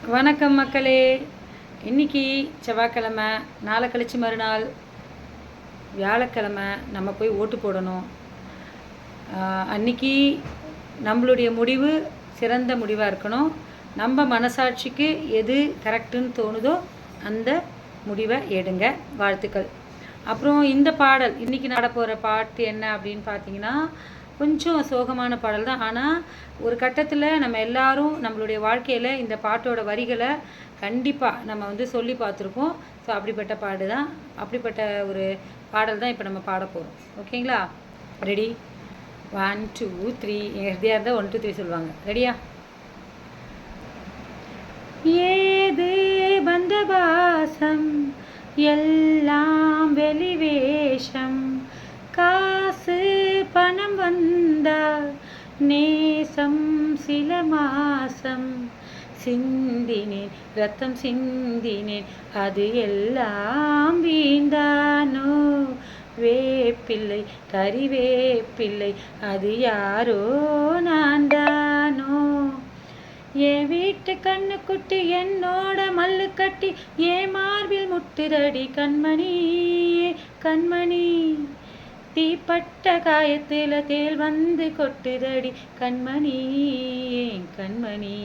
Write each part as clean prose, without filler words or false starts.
வணக்கம் மக்களே. இன்றைக்கி செவ்வாய்க்கிழமை, நாளை கழிச்சு மறுநாள் வியாழக்கிழமை நம்ம போய் ஓட்டு போடணும். அன்றைக்கி நம்மளுடைய முடிவு சிறந்த முடிவாக இருக்கணும். நம்ம மனசாட்சிக்கு எது கரெக்டுன்னு தோணுதோ அந்த முடிவை எடுங்க. வாழ்த்துக்கள். அப்புறம் இந்த பாடல் இன்றைக்கி நடப்போகிற பாட்டு என்ன அப்படின்னு பார்த்தீங்கன்னா, கொஞ்சம் சோகமான பாடல் தான். ஆனால் ஒரு கட்டத்தில் நம்ம எல்லாரும் நம்மளுடைய வாழ்க்கையில் இந்த பாட்டோட வரிகளை கண்டிப்பாக நம்ம சொல்லி பார்த்துருப்போம். ஸோ அப்படிப்பட்ட பாடு தான், அப்படிப்பட்ட ஒரு பாடல் தான் இப்போ நம்ம பாட போகிறோம். ஓகேங்களா? ரெடி? 1 2 3. எங்கள் ஹிருதியாக இருந்தால் 1 2 3 சொல்லுவாங்க. ரெடியா? ஏது பந்தபாசம் எல்லாம் வெளிவேஷம், காசு பணம் வந்தால் நேசம் சில மாசம், சிந்தினேன் ரத்தம் சிந்தினேன் அது எல்லாம் வீந்தானோ, வேப்பிள்ளை கறிவேப்பிள்ளை அது யாரோ நான் தானோ, என் வீட்டு கண்ணு குட்டி என்னோட மல்லு கட்டி ஏன் மார்பில் முட்டுதடி கண்மணி கண்மணி, தீப்பட்ட காயத்தில் தேல் வந்து கொட்டுதடி கண்மணி கண்மணி,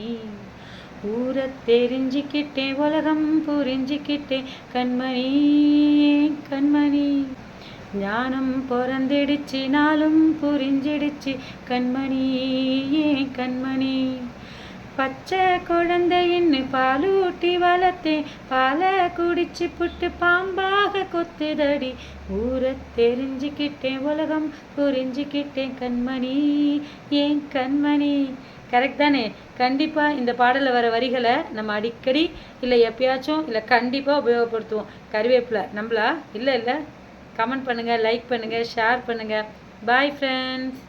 ஊரை தெரிஞ்சுக்கிட்டேன் உலகம் புரிஞ்சுக்கிட்டேன் கண்மணி கண்மணி, ஞானம் பிறந்திடுச்சு நாளும் புரிஞ்சிடுச்சு கண்மணி கண்மணி, பச்சை குழந்தைன்னு பாலூட்டி வளர்த்தேன் பாலை குடிச்சு புட்டு பாம்பாக கொத்துதடி, ஊரை தெரிஞ்சுக்கிட்டேன் உலகம் புரிஞ்சுக்கிட்டேன் கண்மணி ஏன் கண்மணி. கரெக்ட் தானே? கண்டிப்பாக இந்த பாடலில் வர வரிகளை நம்ம அடிக்கடி இல்லை எப்பயாச்சும் இல்லை கண்டிப்பாக உபயோகப்படுத்துவோம். கருவேப்பிலை நம்மளா? இல்லை கமெண்ட் பண்ணுங்கள், லைக் பண்ணுங்கள், ஷேர் பண்ணுங்கள். Bye friends.